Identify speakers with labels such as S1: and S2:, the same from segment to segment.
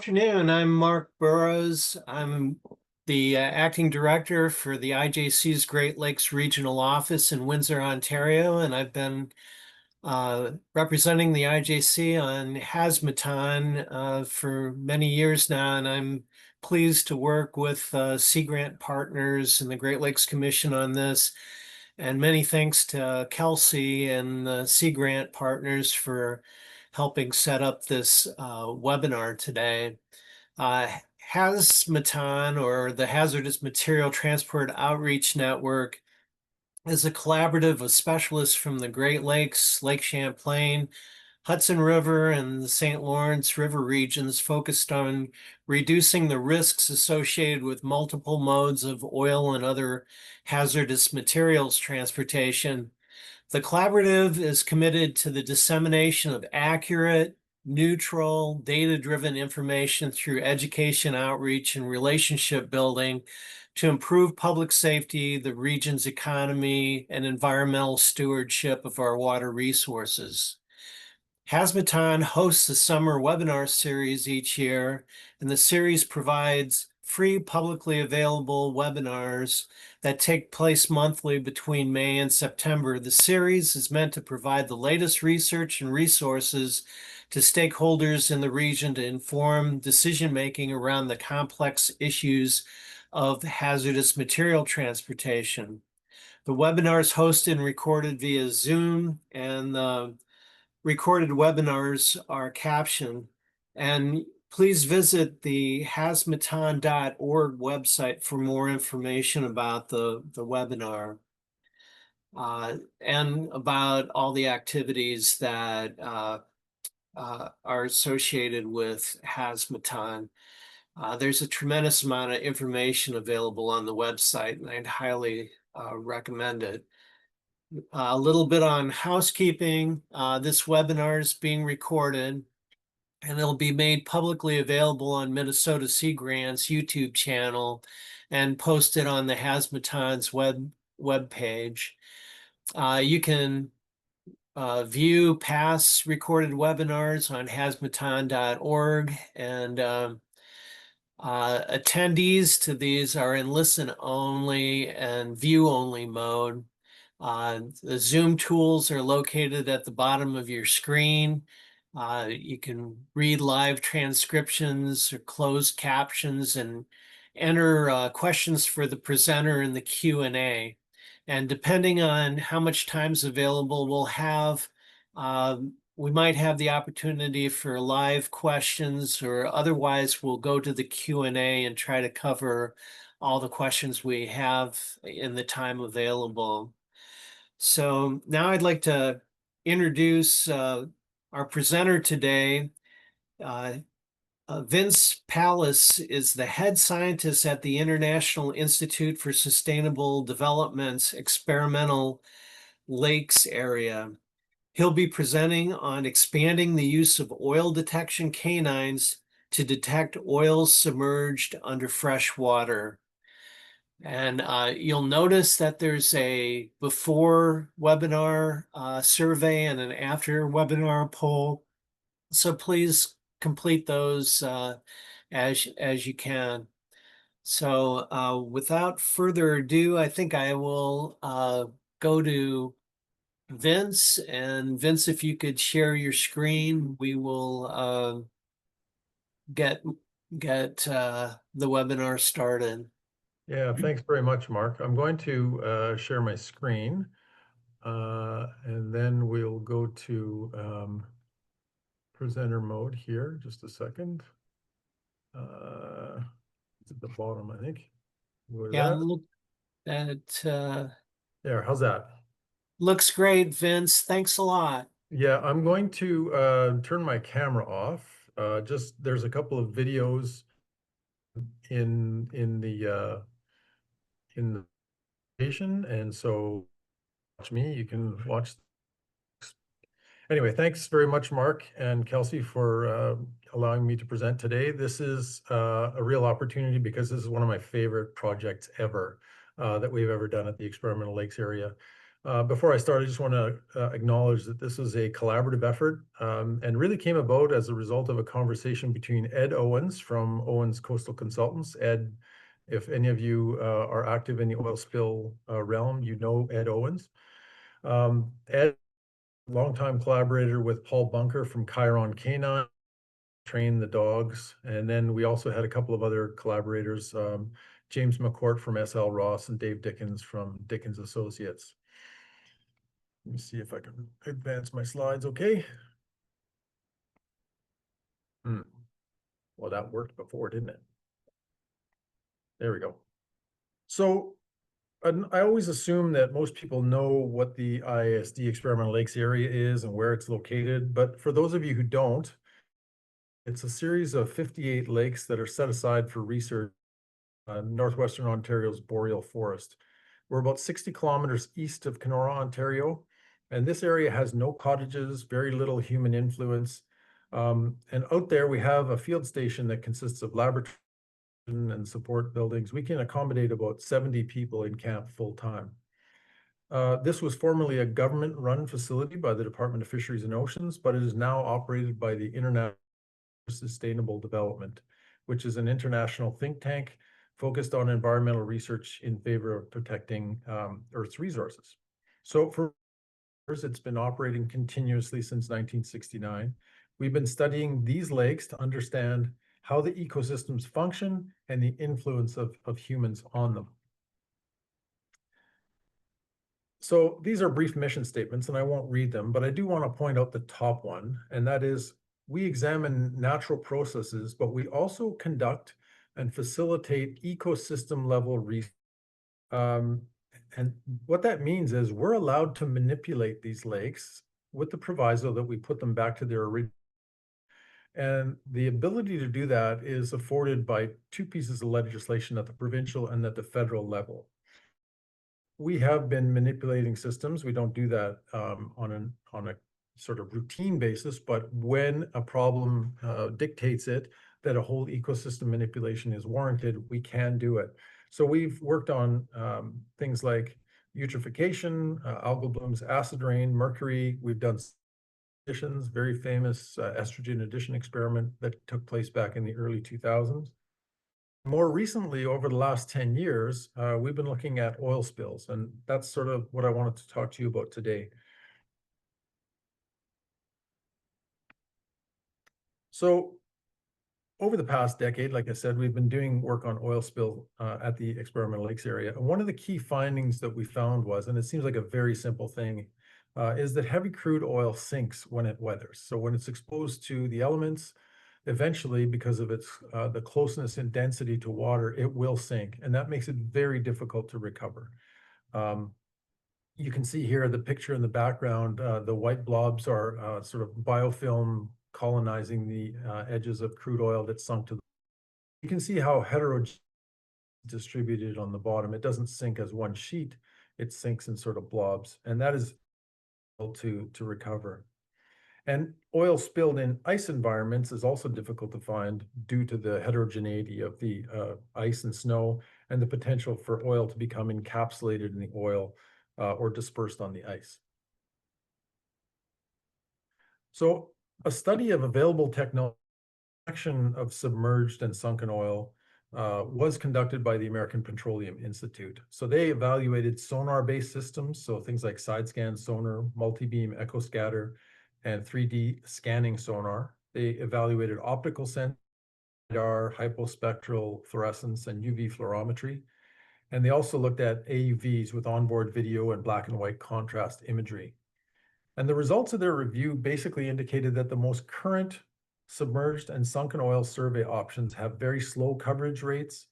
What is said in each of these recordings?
S1: afternoon. I'm Mark Burrows. I'm the acting director for the IJC's Great Lakes Regional Office in Windsor, Ontario, and I've been representing the IJC on HazMaTON for many years now, and I'm pleased to work with Sea Grant partners and the Great Lakes Commission on this. And many thanks to Kelsey and the Sea Grant partners for helping set up this webinar today. HazMaTON, or the Hazardous Material Transport Outreach Network, is a collaborative of specialists from the Great Lakes, Lake Champlain, Hudson River, and the St. Lawrence River regions focused on reducing the risks associated with multiple modes of oil and other hazardous materials transportation. The collaborative is committed to the dissemination of accurate, neutral, data-driven information through education, outreach, and relationship building to improve public safety, the region's economy, and environmental stewardship of our water resources. HazMaTON hosts a summer webinar series each year, and the series provides free publicly available webinars that take place monthly between May and September. The series is meant to provide the latest research and resources to stakeholders in the region to inform decision-making around the complex issues of hazardous material transportation. The webinar is hosted and recorded via Zoom, and the recorded webinars are captioned. And please visit the HazMaTON.org website for more information about the webinar and about all the activities that are associated with HazMaTON. There's a tremendous amount of information available on the website, and I'd highly recommend it. A little bit on housekeeping. This webinar is being recorded, and it'll be made publicly available on Minnesota Sea Grant's YouTube channel and posted on the HazMaTON's web page. You can view past recorded webinars on HazMaTON.org, and attendees to these are in listen only and view only mode. The Zoom tools are located at the bottom of your screen. You can read live transcriptions or closed captions and enter questions for the presenter in the Q&A. And depending on how much time's available, we might have the opportunity for live questions, or otherwise we'll go to the Q&A and try to cover all the questions we have in the time available. So now I'd like to introduce our presenter today. Vince Pallas is the head scientist at the International Institute for Sustainable Development's Experimental Lakes area. He'll be presenting on expanding the use of oil detection canines to detect oils submerged under fresh water. And you'll notice that there's a before webinar survey and an after webinar poll. So please complete those as you can. So without further ado, I think I will go to Vince. And Vince, if you could share your screen, we will get the webinar started.
S2: Yeah, thanks very much, Mark. I'm going to share my screen, and then we'll go to presenter mode here. Just a second. It's at the bottom, I think.
S1: Yeah, look at
S2: there. How's that?
S1: Looks great, Vince. Thanks a lot.
S2: Yeah, I'm going to turn my camera off. Just there's a couple of videos in the presentation, and so watch me. You can watch. Anyway, thanks very much, Mark and Kelsey, for allowing me to present today. This is a real opportunity because this is one of my favorite projects ever that we've ever done at the Experimental Lakes area. Before I start, I just want to acknowledge that this is a collaborative effort and really came about as a result of a conversation between Ed Owens from Owens Coastal Consultants. Ed, if any of you are active in the oil spill realm, you know Ed Owens. Ed, longtime collaborator with Paul Bunker from Chiron Canine, train the dogs. And then we also had a couple of other collaborators, James McCourt from SL Ross and Dave Dickens from Dickens Associates. Let me see if I can advance my slides. Okay. Well, that worked before, didn't it? There we go. So I always assume that most people know what the IISD Experimental Lakes area is and where it's located. But for those of you who don't, it's a series of 58 lakes that are set aside for research Northwestern Ontario's boreal forest. We're about 60 kilometers east of Kenora, Ontario, and this area has no cottages, very little human influence. And out there, we have a field station that consists of laboratory and support buildings. We can accommodate about 70 people in camp full time. This was formerly a government-run facility by the Department of Fisheries and Oceans, but it is now operated by the International Sustainable Development, which is an international think tank focused on environmental research in favor of protecting Earth's resources. So for years, it's been operating continuously since 1969. We've been studying these lakes to understand how the ecosystems function and the influence of humans on them. So these are brief mission statements, and I won't read them, but I do want to point out the top one, and that is we examine natural processes, but we also conduct and facilitate ecosystem level research. And what that means is we're allowed to manipulate these lakes with the proviso that we put them back to their original. And the ability to do that is afforded by two pieces of legislation at the provincial and at the federal level. We have been manipulating systems. We don't do that on a sort of routine basis, but when a problem dictates it, that a whole ecosystem manipulation is warranted, we can do it. So we've worked on things like eutrophication, algal blooms, acid rain, mercury. We've done additions, very famous estrogen addition experiment that took place back in the early 2000s. More recently, over the last 10 years, we've been looking at oil spills, and that's sort of what I wanted to talk to you about today. So over the past decade, like I said, we've been doing work on oil spill at the experimental lakes area. And one of the key findings that we found was, and it seems like a very simple thing, is that heavy crude oil sinks when it weathers. So when it's exposed to the elements, eventually, because of its the closeness and density to water, it will sink, and that makes it very difficult to recover. You can see here the picture in the background. The white blobs are sort of biofilm colonizing the edges of crude oil that's sunk to the. You can see how heterogeneous distributed on the bottom. It doesn't sink as one sheet; it sinks in sort of blobs, and that is to recover. And oil spilled in ice environments is also difficult to find due to the heterogeneity of the ice and snow and the potential for oil to become encapsulated in the oil or dispersed on the ice. So a study of available technology of submerged and sunken oil was conducted by the American Petroleum Institute. So they evaluated sonar-based systems, so things like side-scan sonar, multi-beam echo scatter, and 3D scanning sonar. They evaluated optical sensors, radar, hypospectral fluorescence, and UV fluorometry. And they also looked at AUVs with onboard video and black and white contrast imagery. And the results of their review basically indicated that the most current submerged and sunken oil survey options have very slow coverage rates.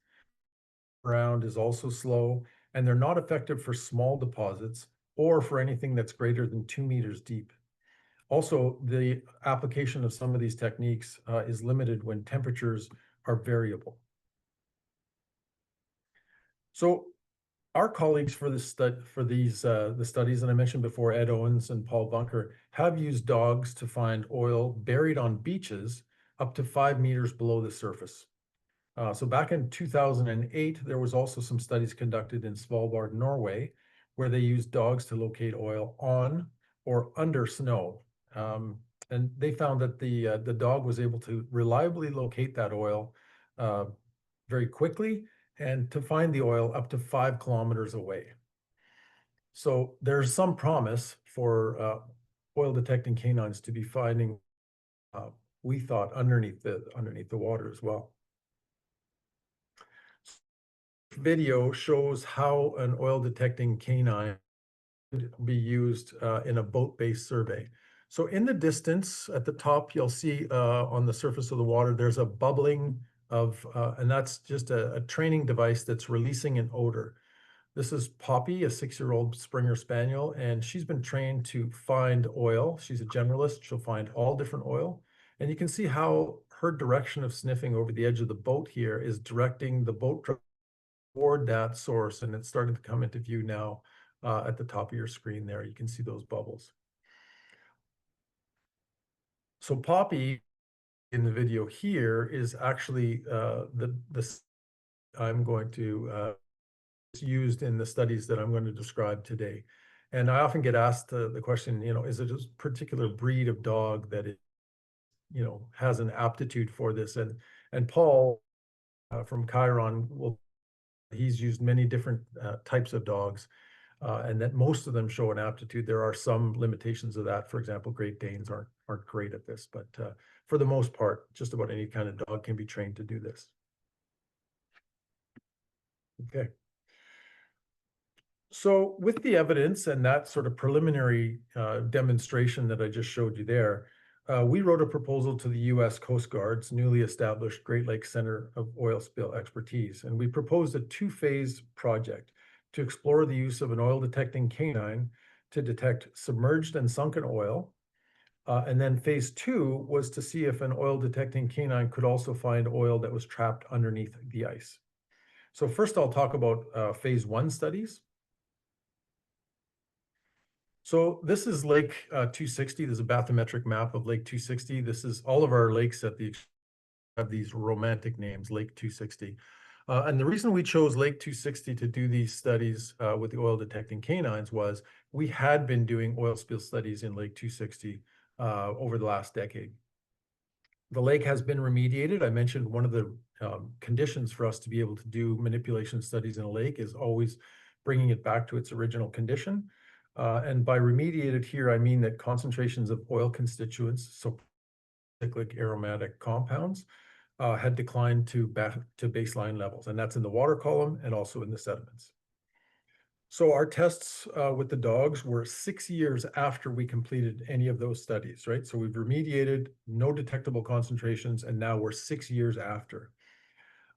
S2: Ground is also slow, and they're not effective for small deposits or for anything that's greater than 2 meters deep. Also, the application of some of these techniques is limited when temperatures are variable. So our colleagues for this the studies that I mentioned before, Ed Owens and Paul Bunker, have used dogs to find oil buried on beaches up to 5 meters below the surface. So back in 2008, there was also some studies conducted in Svalbard, Norway, where they use dogs to locate oil on or under snow. And they found that the dog was able to reliably locate that oil very quickly and to find the oil up to 5 kilometers away. So there's some promise for oil detecting canines to be finding, we thought, underneath the water as well. Video shows how an oil detecting canine could be used in a boat-based survey. So in the distance at the top, you'll see on the surface of the water, there's a bubbling of, and that's just a training device that's releasing an odor. This is Poppy, a 6-year-old Springer Spaniel, and she's been trained to find oil. She's a generalist. She'll find all different oil. And you can see how her direction of sniffing over the edge of the boat here is directing the boat toward that source. And it's starting to come into view now at the top of your screen there. You can see those bubbles. So Poppy in the video here is actually I'm going to used in the studies that I'm going to describe today. And I often get asked the question, is it a particular breed of dog that it, has an aptitude for this? And Paul from Chiron, he's used many different types of dogs, and that most of them show an aptitude. There are some limitations of that. For example, Great Danes aren't great at this, but for the most part, just about any kind of dog can be trained to do this. Okay. So with the evidence and that sort of preliminary demonstration that I just showed you there, we wrote a proposal to the U.S. Coast Guard's newly established Great Lakes Center of Oil Spill Expertise. And we proposed a 2-phase project to explore the use of an oil detecting canine to detect submerged and sunken oil. And then phase 2 was to see if an oil detecting canine could also find oil that was trapped underneath the ice. So first I'll talk about phase 1 studies. So this is Lake 260. There's a bathymetric map of Lake 260. This is all of our lakes at have these romantic names, Lake 260. And the reason we chose Lake 260 to do these studies with the oil detecting canines was we had been doing oil spill studies in Lake 260 over the last decade. The lake has been remediated. I mentioned one of the conditions for us to be able to do manipulation studies in a lake is always bringing it back to its original condition. And by remediated here, I mean that concentrations of oil constituents, so cyclic aromatic compounds, had declined to baseline levels. And that's in the water column and also in the sediments. So our tests with the dogs were 6 years after we completed any of those studies, right? So we've remediated, no detectable concentrations, and now we're 6 years after.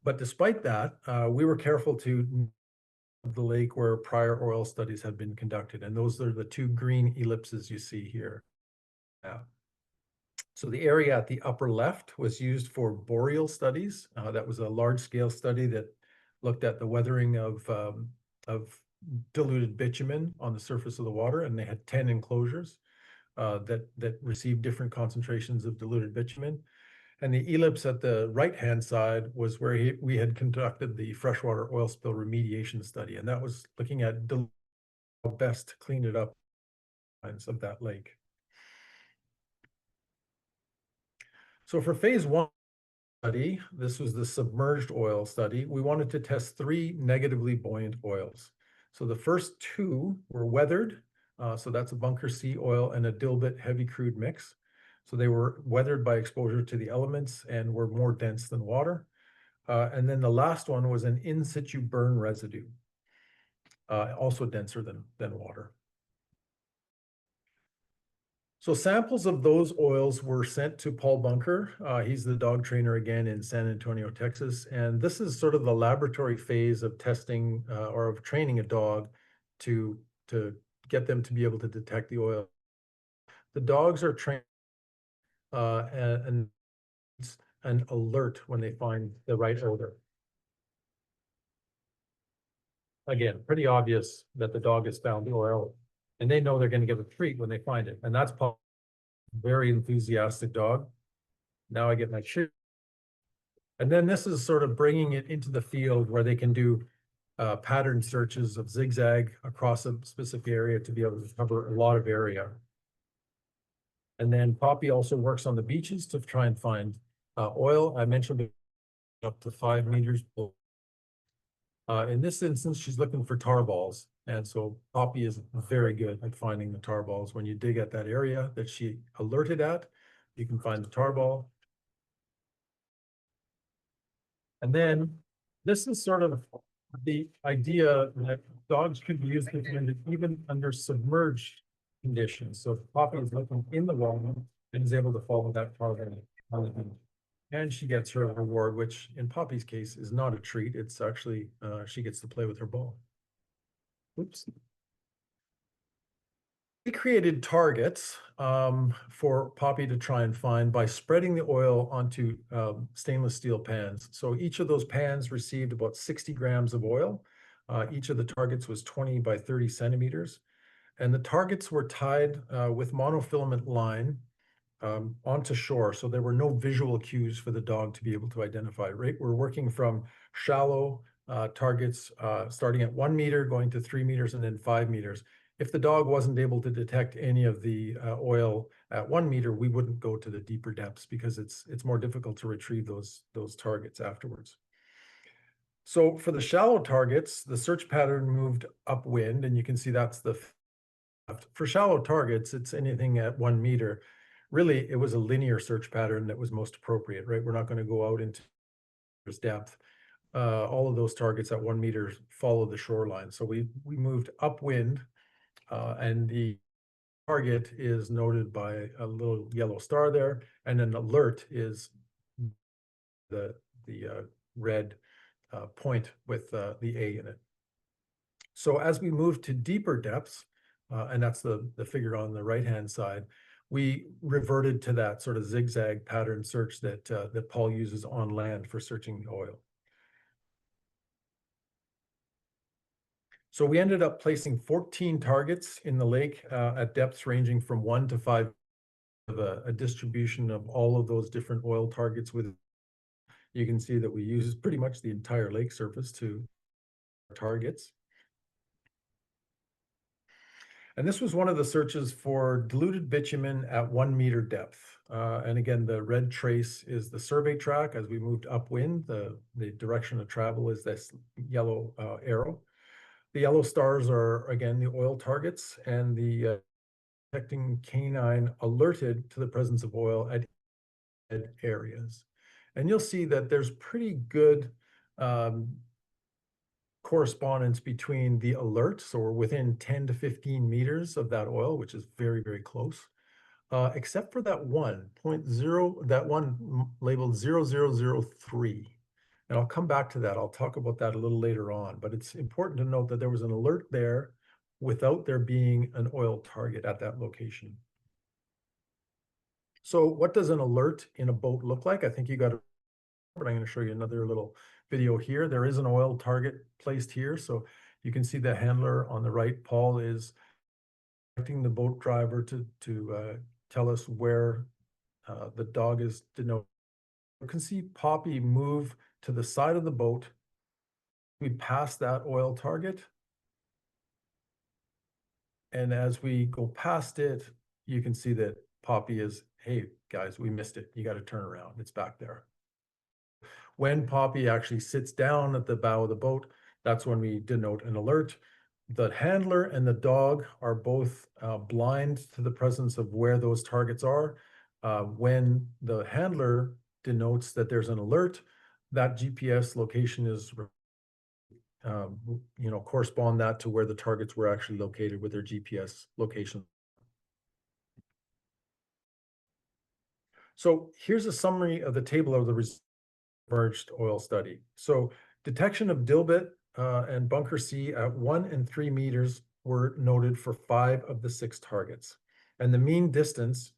S2: But despite that, we were careful to the lake where prior oil studies had been conducted. And those are the 2 green ellipses you see here. So the area at the upper left was used for boreal studies. That was a large-scale study that looked at the weathering of diluted bitumen on the surface of the water, and they had 10 enclosures that received different concentrations of diluted bitumen. And the ellipse at the right-hand side was where we had conducted the freshwater oil spill remediation study, and that was looking at how best to clean it up of that lake. So for phase 1 study, this was the submerged oil study. We wanted to test 3 negatively buoyant oils. So the first 2 were weathered. So that's a bunker C oil and a dilbit heavy crude mix. So they were weathered by exposure to the elements and were more dense than water. And then the last one was an in situ burn residue, also denser than water. So samples of those oils were sent to Paul Bunker. He's the dog trainer again in San Antonio, Texas. And this is sort of the laboratory phase of testing or of training a dog to get them to be able to detect the oil. The dogs are trained and an alert when they find the right odor. Again, pretty obvious that the dog has found the oil, and they know they're going to get a treat when they find it. And that's Paul, very enthusiastic dog. Now I get my treat. And then this is sort of bringing it into the field where they can do pattern searches of zigzag across a specific area to be able to cover a lot of area. And then Poppy also works on the beaches to try and find oil. I mentioned up to 5 meters. In this instance, she's looking for tar balls. And so Poppy is very good at finding the tar balls. When you dig at that area that she alerted at, you can find the tar ball. And then this is sort of the idea that dogs could be used even under submerged conditions. So if Poppy is looking in the water and is able to follow that tar ball, and she gets her reward, which in Poppy's case is not a treat. It's actually, she gets to play with her ball. Oops. We created targets for Poppy to try and find by spreading the oil onto stainless steel pans. So each of those pans received about 60 grams of oil. Each of the targets was 20 by 30 centimeters. And the targets were tied with monofilament line onto shore. So there were no visual cues for the dog to be able to identify, right? We're working from shallow targets starting at 1 meter, going to 3 meters, and then 5 meters. If the dog wasn't able to detect any of the oil at 1 meter, we wouldn't go to the deeper depths because it's more difficult to retrieve those targets afterwards. So for the shallow targets, the search pattern moved upwind, and you can see that's the for shallow targets, it's anything at 1 meter. Really, it was a linear search pattern that was most appropriate, right? We're not going to go out into depth. All of those targets at 1 meter follow the shoreline. So we moved upwind, and the target is noted by a little yellow star there, and an alert is the red point with the A in it. So as we move to deeper depths, and that's the figure on the right-hand side, we reverted to that sort of zigzag pattern search that that Paul uses on land for searching the oil. So we ended up placing 14 targets in the lake at depths ranging from 1 to 5, of a distribution of all of those different oil targets. With you can see that we use pretty much the entire lake surface to targets. And this was one of the searches for diluted bitumen at 1 meter depth. And again, the red trace is the survey track. As we moved upwind, the direction of travel is this yellow arrow. The yellow stars are, again, the oil targets, and the detecting canine alerted to the presence of oil at areas. And you'll see that there's pretty good correspondence between the alert, so we're within 10 to 15 meters of that oil, which is very, very close, except for that 1.0, that one labeled 0003. And I'll come back to that. I'll talk about that a little later on, but it's important to note that there was an alert there without there being an oil target at that location. So what does an alert in a boat look like? I think you got it, but I'm going to show you another little video here. There is an oil target placed here. So you can see the handler on the right. Paul is directing the boat driver to tell us where the dog is denoted. You can see Poppy move to the side of the boat. We pass that oil target. And as we go past it, you can see that Poppy is, hey, guys, we missed it. You got to turn around. It's back there. When Poppy actually sits down at the bow of the boat, that's when we denote an alert. The handler and the dog are both blind to the presence of where those targets are. When the handler denotes that there's an alert, that GPS location is, correspond that to where the targets were actually located with their GPS location. So here's a summary of the table of the submerged oil study. So detection of dilbit and bunker C at 1 and 3 meters were noted for 5 of the 6 targets. And the mean distance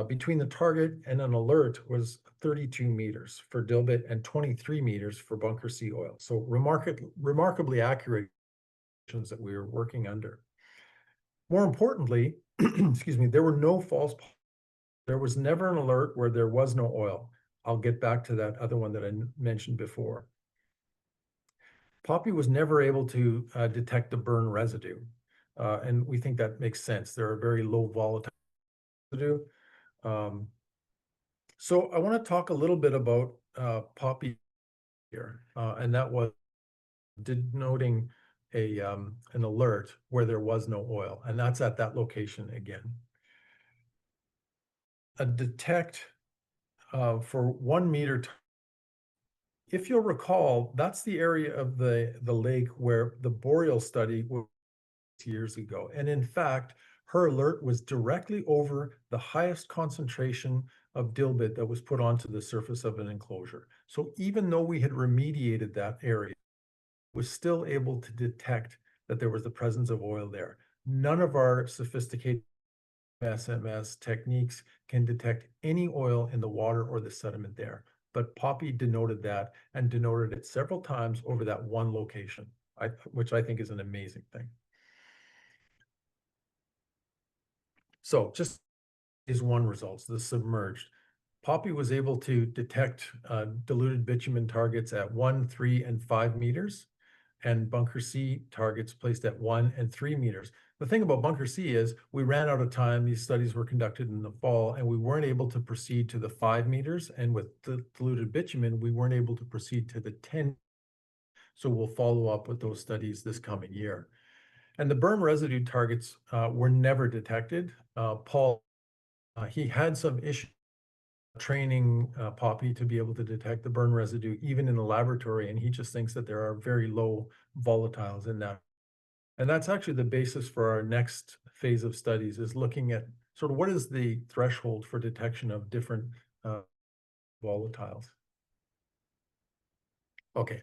S2: between the target and an alert was 32 meters for dilbit and 23 meters for bunker C oil. So remarkably accurate that we were working under. More importantly, excuse me, there were no false. There was never an alert where there was no oil. I'll get back to that other one that I mentioned before. Poppy was never able to detect the burn residue. And we think that makes sense. They're a very low volatile residue. So I want to talk a little bit about Poppy here, and that was denoting an alert where there was no oil, and that's at that location again. A detect for 1 meter. If you'll recall, that's the area of the lake where the boreal study was years ago. And in fact, her alert was directly over the highest concentration of dilbit that was put onto the surface of an enclosure. So even though we had remediated that area, was still able to detect that there was the presence of oil there. None of our sophisticated SMS techniques can detect any oil in the water or the sediment there. But Poppy denoted that and denoted it several times over that one location, which I think is an amazing thing. So just is one results, the submerged. Poppy was able to detect diluted bitumen targets at 1, 3, and 5 meters, and bunker C targets placed at 1 and 3 meters. The thing about bunker C is we ran out of time. These studies were conducted in the fall, and we weren't able to proceed to the 5 meters. And with the diluted bitumen, we weren't able to proceed to the 10. So we'll follow up with those studies this coming year. And the burn residue targets were never detected. Paul, he had some issues training Poppy to be able to detect the burn residue even in the laboratory, and he just thinks that there are very low volatiles in that. And that's actually the basis for our next phase of studies, is looking at sort of what is the threshold for detection of different volatiles. Okay,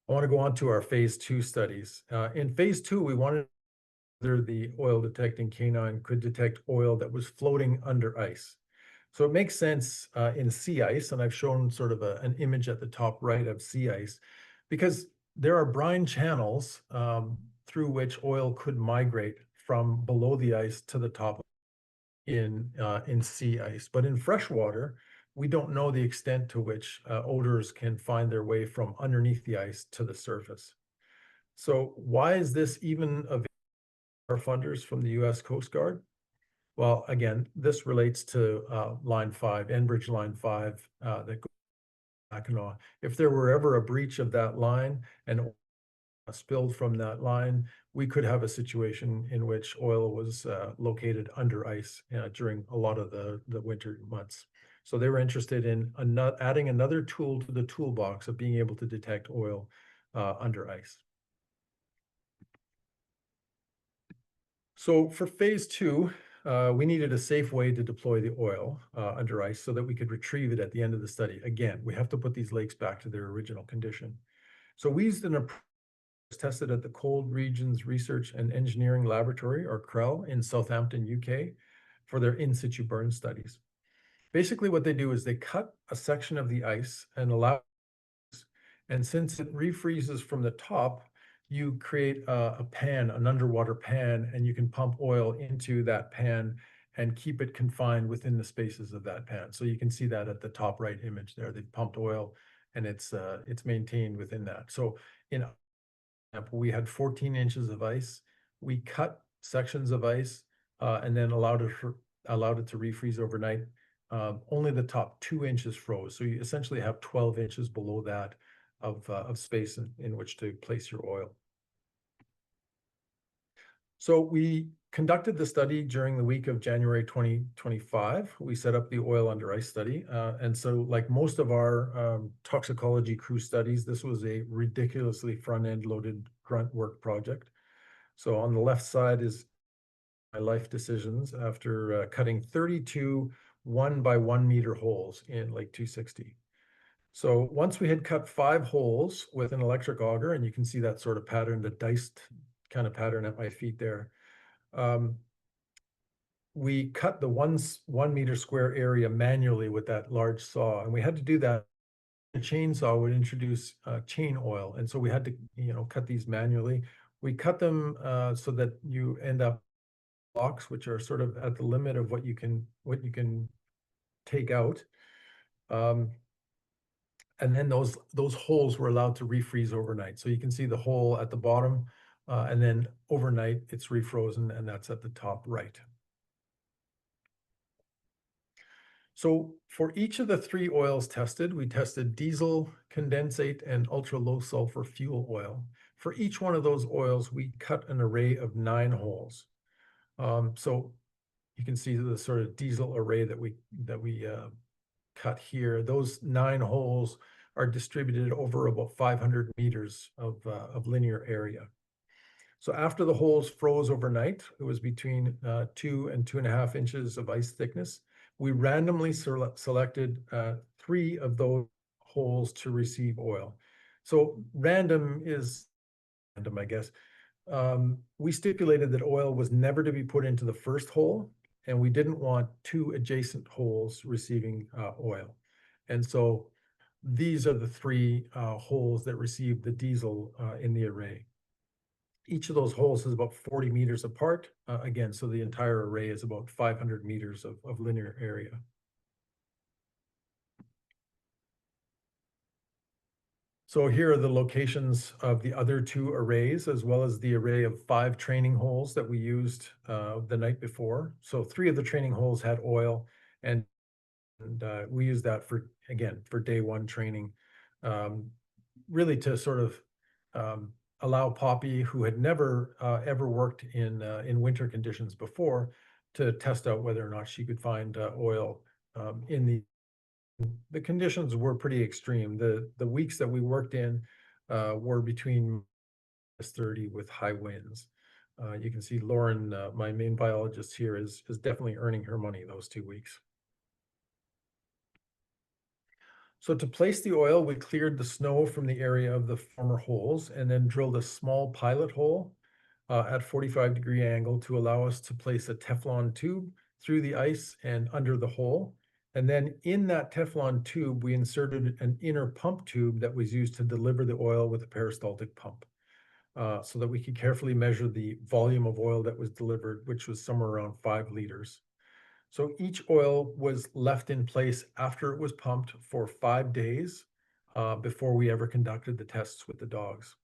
S2: I want to go on to our phase 2 studies. In phase 2, we wanted whether the oil detecting canine could detect oil that was floating under ice. So it makes sense in sea ice, and I've shown sort of an image at the top right of sea ice, because there are brine channels through which oil could migrate from below the ice to the top in sea ice. But in freshwater, we don't know the extent to which odors can find their way from underneath the ice to the surface. So why is this even available to our funders from the US Coast Guard? Well, again, this relates to line 5, Enbridge line 5 that goes to Mackinac. If there were ever a breach of that line and spilled from that line, we could have a situation in which oil was located under ice during a lot of the winter months. So they were interested in adding another tool to the toolbox of being able to detect oil under ice. So for phase 2, we needed a safe way to deploy the oil under ice so that we could retrieve it at the end of the study. Again, we have to put these lakes back to their original condition. So we used an approach tested at the Cold Regions Research and Engineering Laboratory, or CREL, in Southampton, UK, for their in situ burn studies. Basically, what they do is they cut a section of the ice and allow, and since it refreezes from the top, you create a pan, an underwater pan, and you can pump oil into that pan and keep it confined within the spaces of that pan. So you can see that at the top right image there. They've pumped oil and it's maintained within that. So in example, we had 14 inches of ice. We cut sections of ice and then allowed it to refreeze overnight. Only the top 2 inches froze. So you essentially have 12 inches below that of space in which to place your oil. So we conducted the study during the week of January 2025. We set up the oil under ice study. And so like most of our toxicology crew studies, this was a ridiculously front-end loaded grunt work project. So on the left side is my life decisions after cutting 32 1 by 1 meter holes in Lake 260. So once we had cut 5 holes with an electric auger, and you can see that sort of pattern, the diced kind of pattern at my feet there, we cut the 1 meter square area manually with that large saw, and we had to do that. The chainsaw would introduce chain oil, and so we had to cut these manually. We cut them so that you end up blocks which are sort of at the limit of what you can take out. And then those holes were allowed to refreeze overnight. So you can see the hole at the bottom, and then overnight it's refrozen, and that's at the top right. So for each of the 3 oils tested, we tested diesel, condensate, and ultra low sulfur fuel oil. For each one of those oils, we cut an array of 9 holes. So you can see the sort of diesel array that we cut here. Those 9 holes are distributed over about 500 meters of linear area. So after the holes froze overnight, it was between 2 and 2.5 inches of ice thickness. We randomly selected 3 of those holes to receive oil. So random is random, I guess. We stipulated that oil was never to be put into the first hole, and we didn't want 2 adjacent holes receiving oil. And so these are the 3 holes that received the diesel in the array. Each of those holes is about 40 meters apart. Again, so the entire array is about 500 meters of linear area. So here are the locations of the other 2 arrays, as well as the array of 5 training holes that we used the night before. So 3 of the training holes had oil, and we used that for day 1 training, really to sort of allow Poppy, who had never ever worked in winter conditions before, to test out whether or not she could find oil in the conditions were pretty extreme. The weeks that we worked in were between -30 with high winds. You can see Lauren, my main biologist here, is definitely earning her money those 2 weeks. So to place the oil, we cleared the snow from the area of the former holes and then drilled a small pilot hole at 45-degree angle to allow us to place a Teflon tube through the ice and under the hole. And then in that Teflon tube, we inserted an inner pump tube that was used to deliver the oil with a peristaltic pump, so that we could carefully measure the volume of oil that was delivered, which was somewhere around 5 liters. So each oil was left in place after it was pumped for 5 days before we ever conducted the tests with the dogs.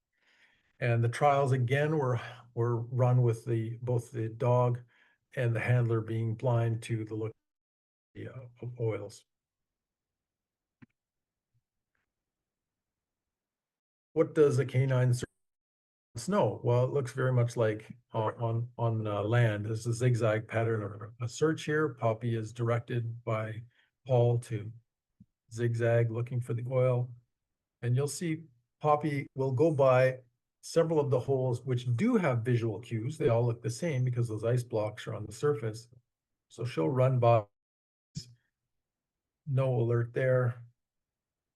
S2: And the trials again were run with both the dog and the handler being blind to the look of oils. What does a canine snow? Well, it looks very much like on land. There's a zigzag pattern of a search here. Poppy is directed by Paul to zigzag looking for the oil. And you'll see Poppy will go by several of the holes which do have visual cues. They all look the same because those ice blocks are on the surface. So she'll run by, no alert there.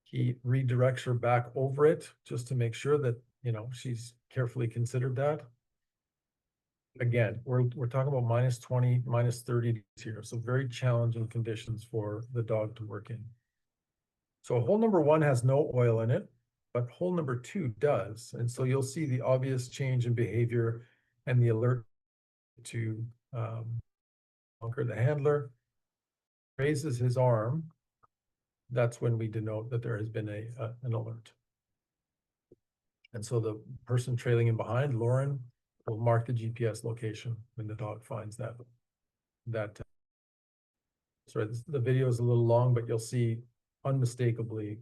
S2: He redirects her back over it just to make sure that, she's carefully considered that. Again, we're talking about -20, -30 here. So very challenging conditions for the dog to work in. So hole number 1 has no oil in it, but hole number 2 does. And so you'll see the obvious change in behavior and the alert to Bunker, the handler, raises his arm. That's when we denote that there has been an alert. And so the person trailing in behind, Lauren, will mark the GPS location when the dog finds that. Sorry, the video is a little long, but you'll see unmistakably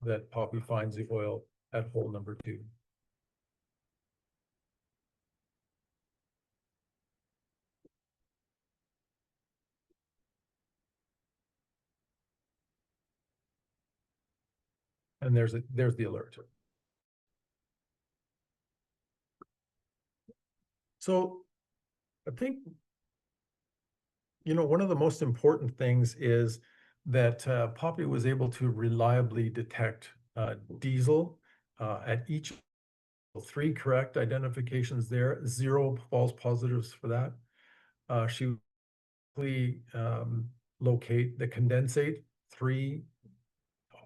S2: that Poppy finds the oil at hole number 2. And there's the alert. So I think, one of the most important things is that Poppy was able to reliably detect diesel at each 3 correct identifications there, 0 false positives for that. She locate the condensate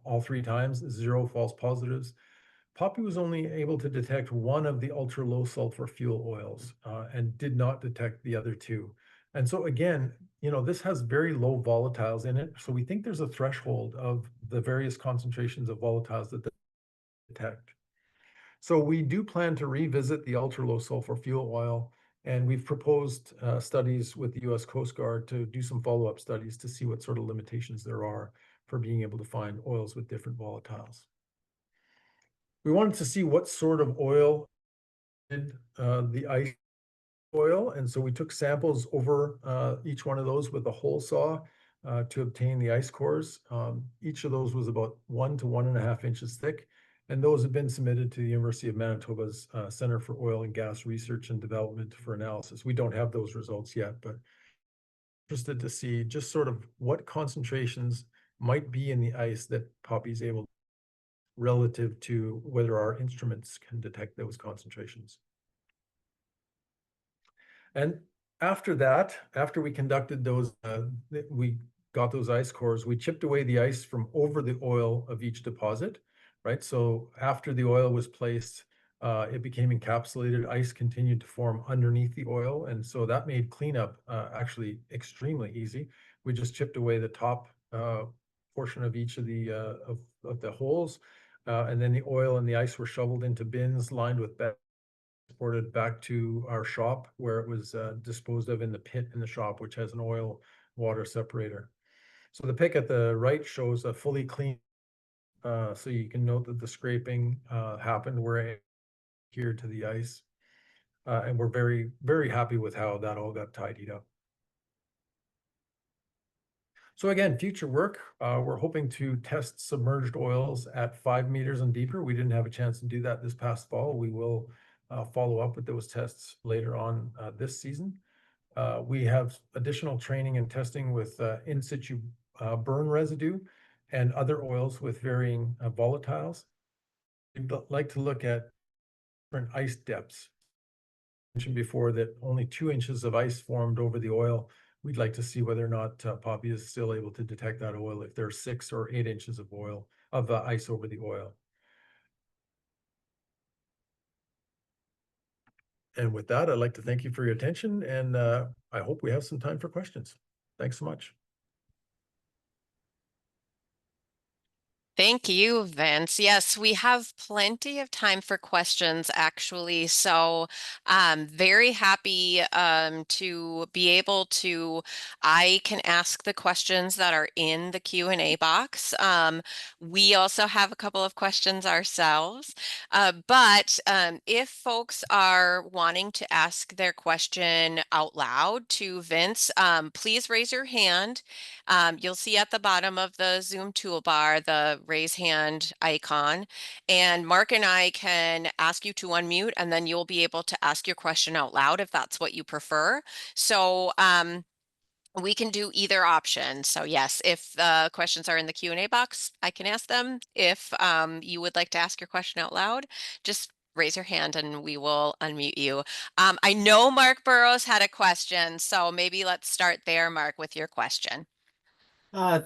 S2: all 3 times, 0 false positives. Poppy was only able to detect 1 of the ultra low sulfur fuel oils and did not detect the other 2. And so again, this has very low volatiles in it. So we think there's a threshold of the various concentrations of volatiles that they detect. So we do plan to revisit the ultra low sulfur fuel oil, and we've proposed studies with the US Coast Guard to do some follow-up studies to see what sort of limitations there are for being able to find oils with different volatiles. We wanted to see what sort of oil did the ice oil, and so we took samples over each one of those with a hole saw to obtain the ice cores. Each of those was about 1 to 1.5 inches thick, and those have been submitted to the University of Manitoba's Center for Oil and Gas Research and Development for analysis. We don't have those results yet, but interested to see just sort of what concentrations might be in the ice that Poppy's able relative to whether our instruments can detect those concentrations. And after that, after we conducted those, we got those ice cores, we chipped away the ice from over the oil of each deposit, right? So after the oil was placed, it became encapsulated. Ice continued to form underneath the oil. And so that made cleanup actually extremely easy. We just chipped away the top portion of each of the holes. And then the oil and the ice were shoveled into bins lined with transported back to our shop where it was disposed of in the pit in the shop, which has an oil water separator. So the pic at the right shows a fully clean, so you can note that the scraping happened. We're here to the ice, and we're very, very happy with how that all got tidied up. So again, future work, we're hoping to test submerged oils at 5 meters and deeper. We didn't have a chance to do that this past fall. We will follow up with those tests later on this season. We have additional training and testing with in situ burn residue and other oils with varying volatiles. We'd like to look at different ice depths. I mentioned before that only 2 inches of ice formed over the oil. We'd like to see whether or not Poppy is still able to detect that oil if there's 6 or 8 inches of oil of ice over the oil. And with that, I'd like to thank you for your attention, and I hope we have some time for questions. Thanks so much.
S3: Thank you, Vince. Yes, we have plenty of time for questions, actually. So very happy to be able to, I can ask the questions that are in the Q&A box. We also have a couple of questions ourselves. But if folks are wanting to ask their question out loud to Vince, please raise your hand. You'll see at the bottom of the Zoom toolbar the raise hand icon, and Mark and I can ask you to unmute, and then you'll be able to ask your question out loud if that's what you prefer. So we can do either option. So yes, if the questions are in the Q&A box, I can ask them. If you would like to ask your question out loud, just raise your hand and we will unmute you. I know Mark Burrows had a question, so maybe let's start there, Mark, with your question.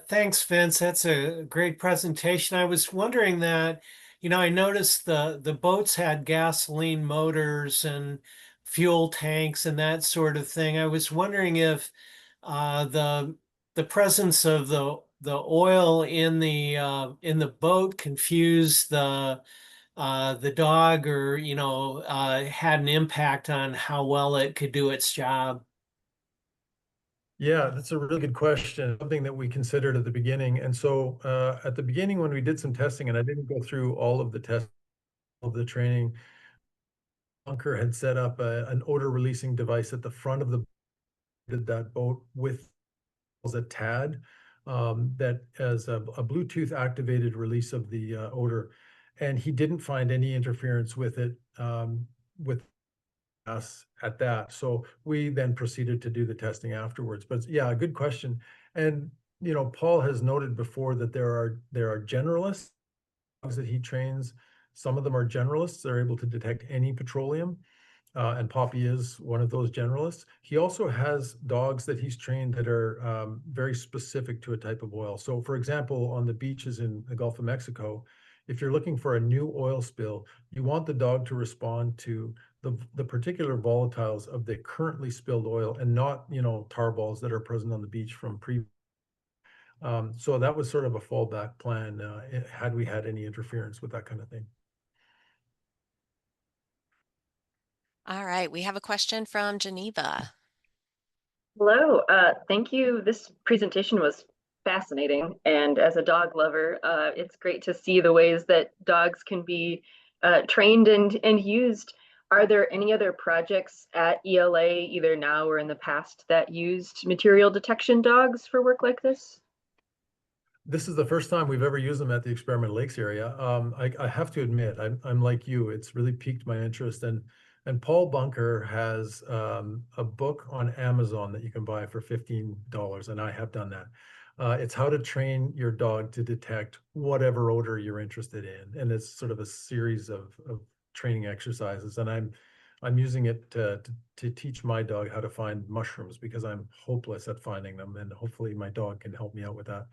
S1: Thanks, Vince. That's a great presentation. I was wondering that, I noticed the boats had gasoline motors and fuel tanks and that sort of thing. I was wondering if the presence of the oil in the boat confused the dog, or had an impact on how well it could do its job.
S2: Yeah, that's a really good question, something that we considered at the beginning. And so at the beginning, when we did some testing, and I didn't go through all of the tests of the training, Bunker had set up an odor releasing device at the front of that boat with a TAD that as a Bluetooth activated release of the odor. And he didn't find any interference with it with us at that. So we then proceeded to do the testing afterwards. But yeah, good question. And Paul has noted before that there are generalists that he trains. Some of them are generalists. They're able to detect any petroleum. And Poppy is one of those generalists. He also has dogs that he's trained that are very specific to a type of oil. So for example, on the beaches in the Gulf of Mexico, if you're looking for a new oil spill, you want the dog to respond to the particular volatiles of the currently spilled oil and not, you know, tar balls that are present on the beach from so that was sort of a fallback plan had we had any interference with that kind of thing.
S3: All right, we have a question from Geneva.
S4: Hello, thank you. This presentation was fascinating. And as a dog lover, it's great to see the ways that dogs can be trained and used. Are there any other projects at ELA, either now or in the past, that used material detection dogs for work like this?
S2: This is the first time we've ever used them at the Experimental Lakes area. I have to admit, I'm like you. It's really piqued my interest, and Paul Bunker has a book on Amazon that you can buy for $15, and I have done that. It's how to train your dog to detect whatever odor you're interested in, and it's sort of a series of training exercises. And I'm using it to teach my dog how to find mushrooms because I'm hopeless at finding them, and hopefully my dog can help me out with that.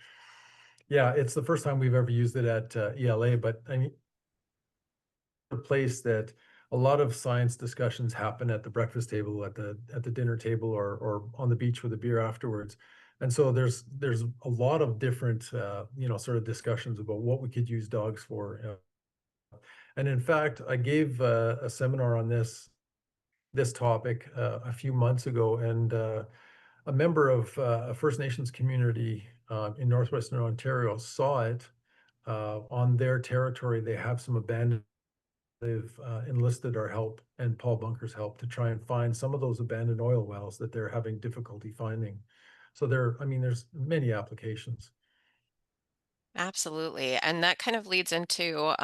S2: Yeah, it's the first time we've ever used it at ELA, but I mean, a place that a lot of science discussions happen at the breakfast table, at the dinner table, or on the beach with a beer afterwards. And so there's a lot of different you know, sort of discussions about what we could use dogs for. And in fact, I gave a seminar on this topic a few months ago, and a member of a First Nations community in Northwestern Ontario saw it on their territory. They have some abandoned. They've enlisted our help and Paul Bunker's help to try and find some of those abandoned oil wells that they're having difficulty finding. So I mean, there's many applications.
S3: Absolutely. And that kind of leads into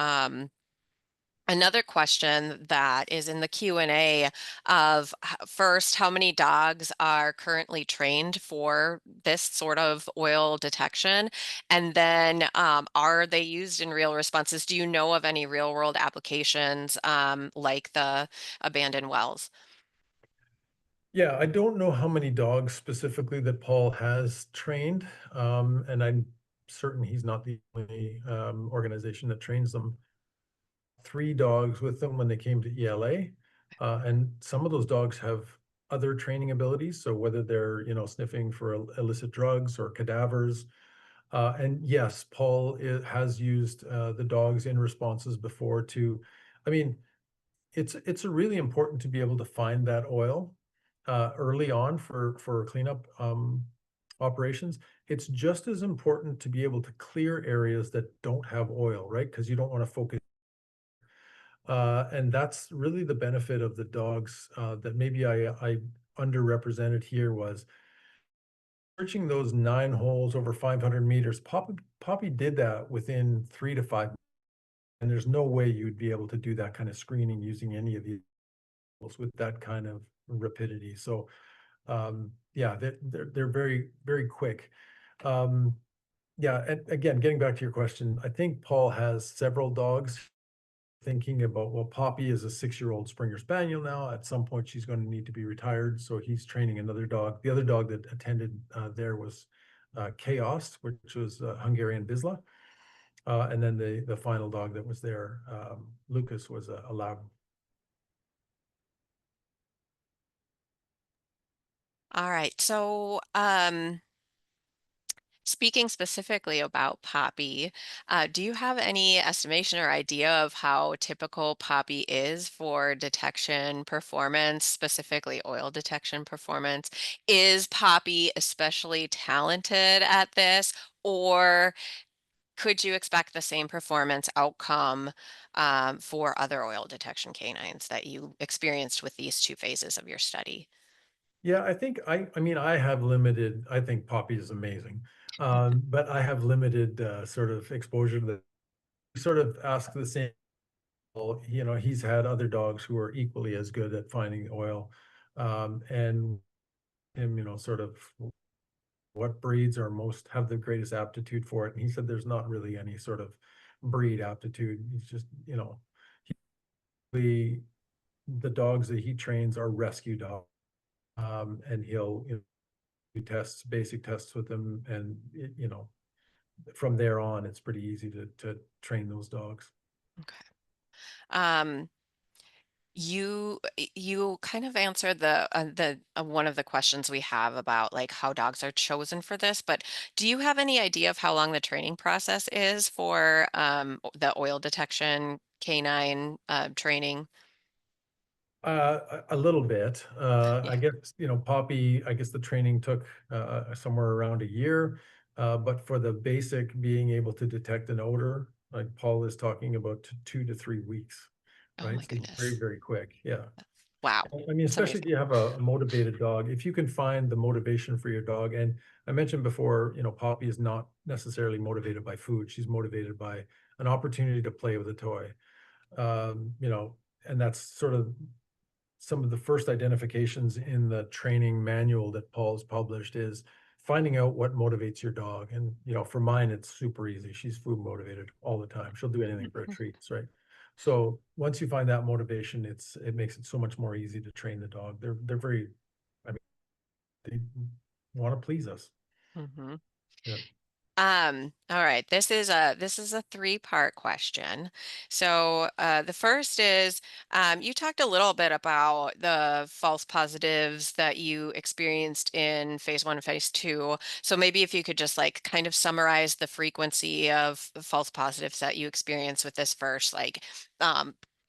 S3: another question that is in the Q&A of first, how many dogs are currently trained for this sort of oil detection? And then are they used in real responses? Do you know of any real world applications like the abandoned wells?
S2: Yeah, I don't know how many dogs specifically that Paul has trained, and I'm certain he's not the only organization that trains them. 3 dogs with them when they came to ELA, and some of those dogs have other training abilities. So whether they're, you know, sniffing for illicit drugs or cadavers, and yes, Paul has used the dogs in responses before to, I mean, it's really important to be able to find that oil early on for cleanup operations. It's just as important to be able to clear areas that don't have oil, right? Because you don't want to focus. And that's really the benefit of the dogs that maybe I underrepresented here was searching those 9 holes over 500 meters. Poppy did that within 3 to 5 minutes, and there's no way you'd be able to do that kind of screening using any of these with that kind of rapidity. So yeah, they're very, very quick. Yeah, and again, getting back to your question, I think Paul has several dogs thinking about, well, Poppy is a 6-year-old Springer Spaniel now. At some point, she's going to need to be retired. So he's training another dog. The other dog that attended there was Chaos, which was Hungarian Vizsla. And then the final dog that was there, Lucas, was a Loudon.
S3: All right. So speaking specifically about Poppy, do you have any estimation or idea of how typical Poppy is for detection performance, specifically oil detection performance? Is Poppy especially talented at this, or could you expect the same performance outcome for other oil detection canines that you experienced with these 2 phases of your study?
S2: Yeah, I think I mean, I have limited, I think Poppy is amazing. But I have limited sort of exposure to the sort of ask the same, you know, he's had other dogs who are equally as good at finding oil. And him, you know, sort of what breeds are most have the greatest aptitude for it. And he said there's not really any sort of breed aptitude. He's just, you know, the dogs that he trains are rescue dogs. And he'll, you know, do tests, basic tests with them, and you know, from there on, it's pretty easy to train those dogs.
S3: Okay. You kind of answered the one of the questions we have about like how dogs are chosen for this, but do you have any idea of how long the training process is for the oil detection canine training?
S2: A little bit.
S3: Yeah.
S2: I guess, Poppy, I guess the training took somewhere around a year. But for the basic being able to detect an odor, like Paul is talking about 2 to 3 weeks,
S3: Oh
S2: right?
S3: my
S2: So it's very,
S3: goodness.
S2: very quick. Yeah.
S3: Wow.
S2: I mean,
S3: It's
S2: especially if
S3: amazing.
S2: you have a motivated dog, if you can find the motivation for your dog. And I mentioned before, Poppy is not necessarily motivated by food. She's motivated by an opportunity to play with a toy. And that's sort of some of the first identifications in the training manual that Paul's published is finding out what motivates your dog. And, for mine, it's super easy. She's food motivated all the time. She'll do anything for a treats, right? So once you find that motivation, it makes it so much more easy to train the dog. They're very, I mean, they want to please us.
S3: Mhm.
S2: Yeah.
S3: All right. This is a three-part question. So the first is you talked a little bit about the false positives that you experienced in phase 1 and phase 2. So maybe if you could just like kind of summarize the frequency of the false positives that you experienced with this first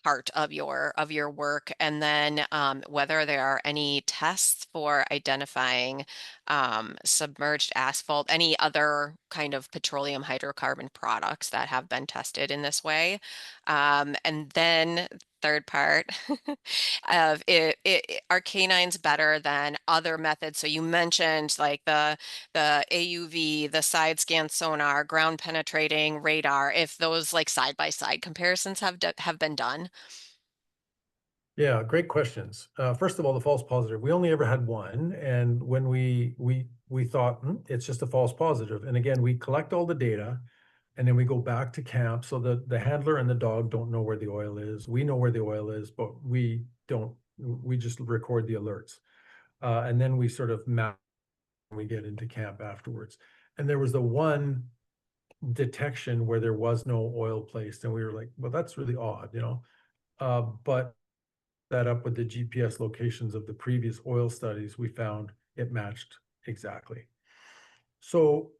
S3: part of your work, and then whether there are any tests for identifying submerged asphalt, any other kind of petroleum hydrocarbon products that have been tested in this way. And then third part of are canines better than other methods? So you mentioned like the AUV, the side scan sonar, ground penetrating radar, if those like side by side comparisons have been done.
S2: Yeah, great questions. First of all, the false positive. We only ever had one, and when we thought it's just a false positive. And again, we collect all the data, and then we go back to camp so that the handler and the dog don't know where the oil is. We know where the oil is, but we don't. We just record the alerts, and then we sort of map when we get into camp afterwards. And there was the one detection where there was no oil placed, and we were like, well, that's really odd. But that up with the GPS locations of the previous oil studies, we found it matched exactly. So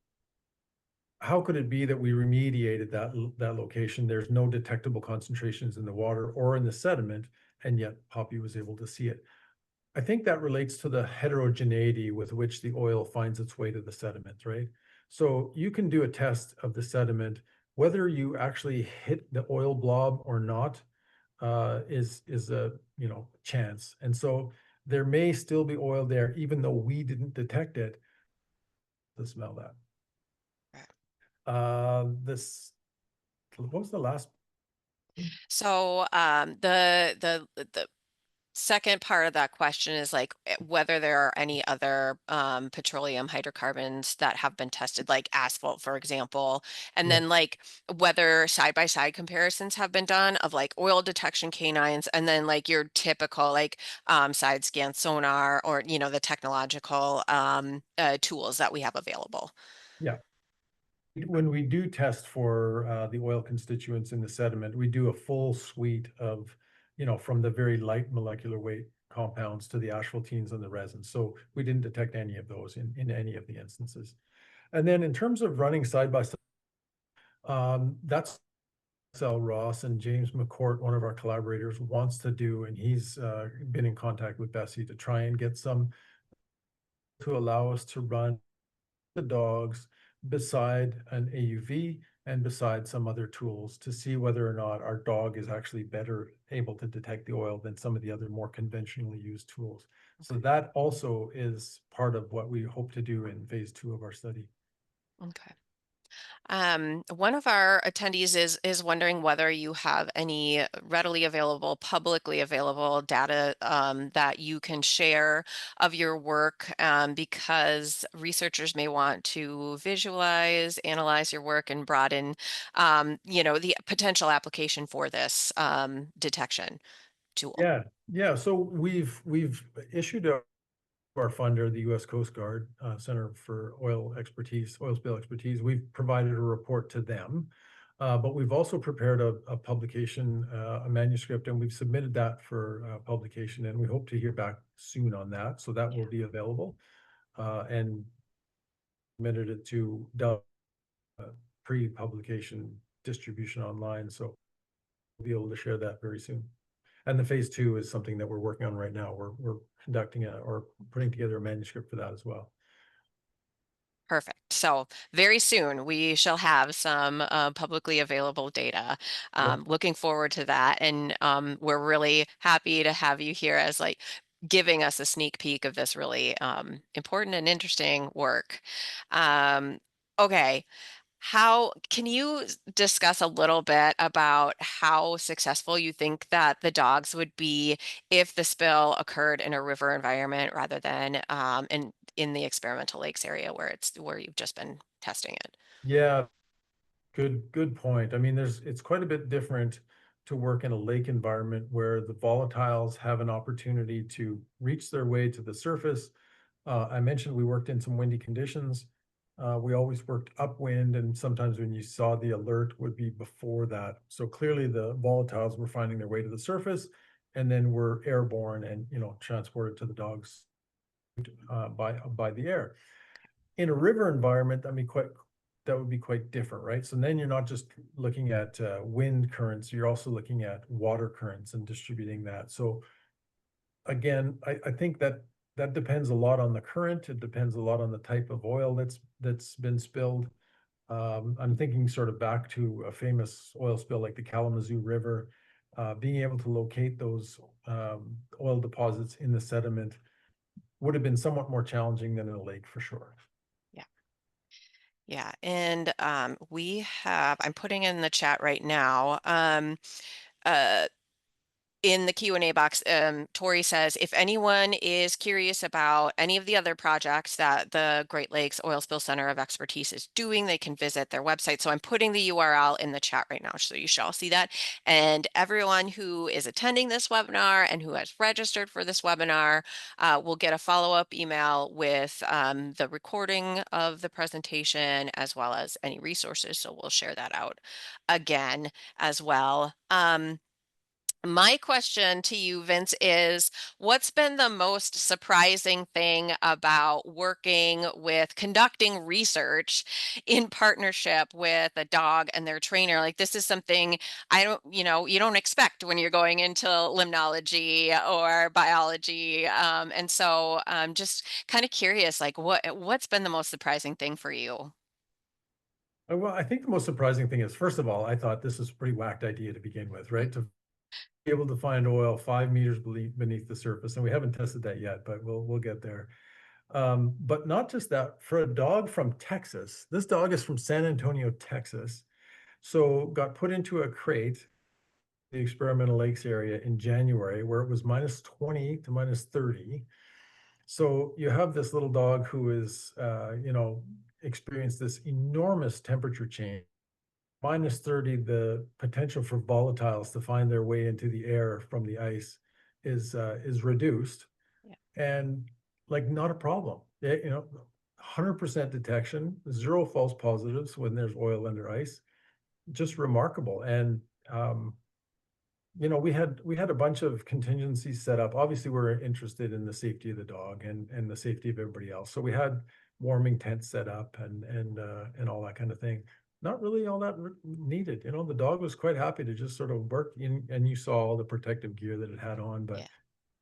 S2: how could it be that we remediated that location? There's no detectable concentrations in the water or in the sediment, and yet Poppy was able to see it. I think that relates to the heterogeneity with which the oil finds its way to the sediment, right? So you can do a test of the sediment, whether you actually hit the oil blob or not, is a chance. And so there may still be oil there, even though we didn't detect it. To smell that. This what was the last?
S3: So the second part of that question is like whether there are any other petroleum hydrocarbons that have been tested, like asphalt, for example, and
S2: Yeah.
S3: then like whether side-by-side comparisons have been done of like oil detection canines, and then like your typical like side scan sonar, or the technological tools that we have available.
S2: Yeah. When we do test for the oil constituents in the sediment, we do a full suite of, from the very light molecular weight compounds to the asphaltenes and the resins. So we didn't detect any of those in any of the instances. And then in terms of running side by side, that's Sal Ross and James McCourt, one of our collaborators, wants to do, and he's been in contact with Bessie to try and get some to allow us to run the dogs beside an AUV and beside some other tools to see whether or not our dog is actually better able to detect the oil than some of the other more conventionally used tools. So that also is part of what we hope to do in phase 2 of our study.
S3: Okay. One of our attendees is wondering whether you have any readily available, publicly available data that you can share of your work, because researchers may want to visualize, analyze your work, and broaden, the potential application for this detection tool.
S2: Yeah. So we've issued a our funder, the U.S. Coast Guard Center for Oil Spill Expertise, we've provided a report to them. But we've also prepared a publication, a manuscript, and we've submitted that for publication, and we hope to hear back soon on that. So that will be available, and submitted it to pre-publication distribution online. So we'll be able to share that very soon. And the phase 2 is something that we're working on right now. We're conducting or putting together a manuscript for that as well.
S3: Perfect. So very soon we shall have some publicly available data. Looking forward to that. And we're really happy to have you here as like giving us a sneak peek of this really important and interesting work. Okay. How can you discuss a little bit about how successful you think that the dogs would be if the spill occurred in a river environment rather than in the experimental lakes area where you've just been testing it?
S2: Yeah, good point. I mean, it's quite a bit different to work in a lake environment where the volatiles have an opportunity to reach their way to the surface. I mentioned we worked in some windy conditions. We always worked upwind, and sometimes when you saw the alert would be before that. So clearly the volatiles were finding their way to the surface and then were airborne and, transported to the dogs by the air. In a river environment, I mean, that would be quite different, right? So then you're not just looking at wind currents, you're also looking at water currents and distributing that. So again, I think that depends a lot on the current. It depends a lot on the type of oil that's been spilled. I'm thinking sort of back to a famous oil spill like the Kalamazoo River. Being able to locate those oil deposits in the sediment would have been somewhat more challenging than in a lake for sure.
S3: Yeah. And I'm putting in the chat right now. In the Q&A box, Tori says, if anyone is curious about any of the other projects that the Great Lakes Oil Spill Center of Expertise is doing, they can visit their website. So I'm putting the URL in the chat right now, so you shall see that. And everyone who is attending this webinar and who has registered for this webinar will get a follow-up email with the recording of the presentation as well as any resources. So we'll share that out again as well. My question to you, Vince, is what's been the most surprising thing about conducting research in partnership with a dog and their trainer? Like, this is something you don't expect when you're going into limnology or biology. And so I'm just kind of curious, like what's been the most surprising thing for you?
S2: Well, I think the most surprising thing is, first of all, I thought this was a pretty whacked idea to begin with, right? To be able to find oil 5 meters beneath the surface, and we haven't tested that yet, but we'll get there. But not just that, for a dog from Texas, this dog is from San Antonio, Texas, so got put into a crate, the experimental lakes area in January, where it was -20 to -30. So you have this little dog who is, experienced this enormous temperature change. -30, the potential for volatiles to find their way into the air from the ice is reduced.
S3: Yeah.
S2: And like not a problem. 100% detection, 0 false positives when there's oil under ice. Just remarkable. And we had a bunch of contingencies set up. Obviously, we're interested in the safety of the dog and the safety of everybody else. So we had warming tents set up and all that kind of thing. Not really all that needed. The dog was quite happy to just sort of work in, and you saw all the protective gear that it had on. But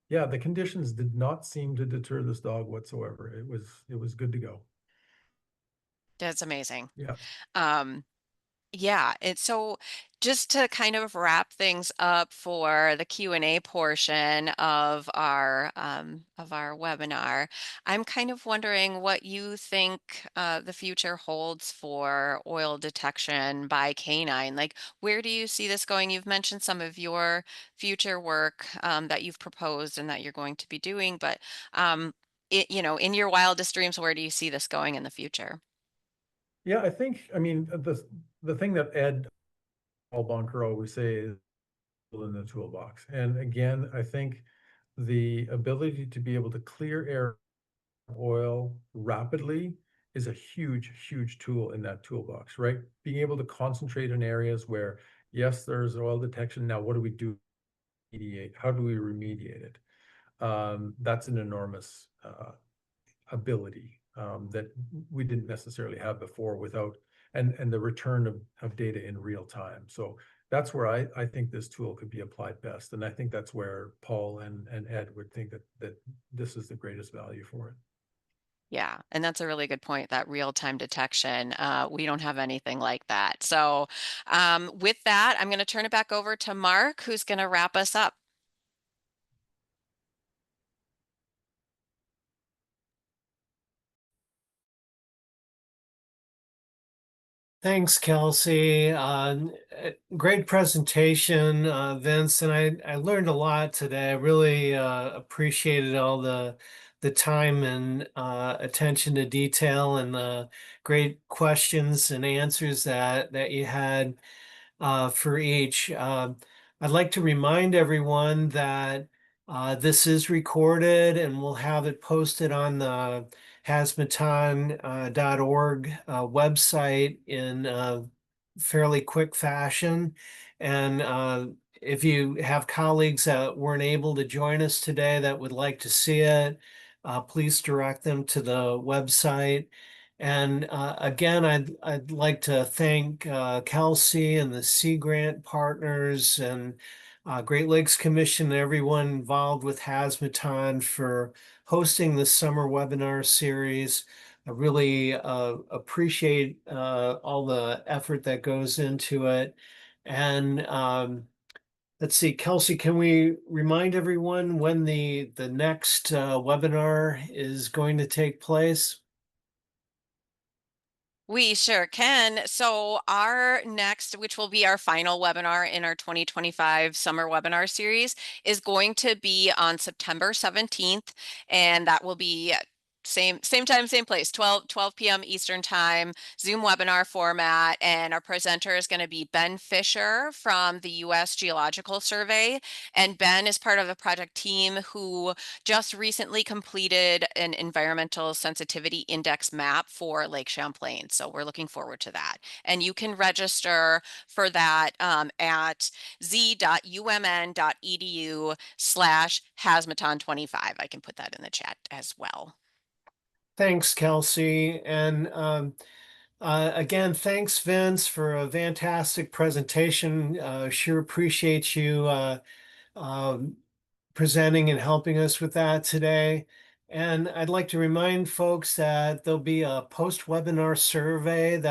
S2: yeah, the conditions did not seem to deter this dog whatsoever. It was good to go.
S3: That's amazing.
S2: Yeah.
S3: Yeah, and so just to kind of wrap things up for the Q&A portion of our webinar, I'm kind of wondering what you think the future holds for oil detection by canine. Like, where do you see this going? You've mentioned some of your future work that you've proposed and that you're going to be doing, but in your wildest dreams, where do you see this going in the future?
S2: Yeah, I mean, the thing that Ed Bunker always say is in the toolbox. And again, I think the ability to be able to clear air oil rapidly is a huge, huge tool in that toolbox, right? Being able to concentrate in areas where, yes, there's oil detection. Now, what do we do? How do we remediate it? That's an enormous ability that we didn't necessarily have before without, and the return of data in real time. So that's where I think this tool could be applied best. And I think that's where Paul and Ed would think that this is the greatest value for it.
S3: Yeah, and that's a really good point, that real-time detection. We don't have anything like that. So with that, I'm going to turn it back over to Mark, who's going to wrap us up.
S1: Thanks, Kelsey. Great presentation, Vince, and I learned a lot today. I really appreciated all the time and attention to detail and the great questions and answers that you had for each. I'd like to remind everyone that this is recorded and we'll have it posted on the HazMaTON.org website in fairly quick fashion. And if you have colleagues that weren't able to join us today that would like to see it, please direct them to the website. And again, I'd like to thank Kelsey and the Sea Grant partners and Great Lakes Commission and everyone involved with HazMaTON for hosting this summer webinar series. I really appreciate all the effort that goes into it. And let's see, Kelsey, can we remind everyone when the next webinar is going to take place?
S3: We sure can. So our next, which will be our final webinar in our 2025 summer webinar series, is going to be on September 17th, and that will be same time, same place, 12 p.m. Eastern time, Zoom webinar format. And our presenter is going to be Ben Fisher from the U.S. Geological Survey. And Ben is part of a project team who just recently completed an environmental sensitivity index map for Lake Champlain. So we're looking forward to that. And you can register for that at z.umn.edu/HazMaTON25. I can put that in the chat as well.
S1: Thanks, Kelsey. And again, thanks, Vince, for a fantastic presentation. Sure appreciate you presenting and helping us with that today. And I'd like to remind folks that there'll be a post-webinar survey that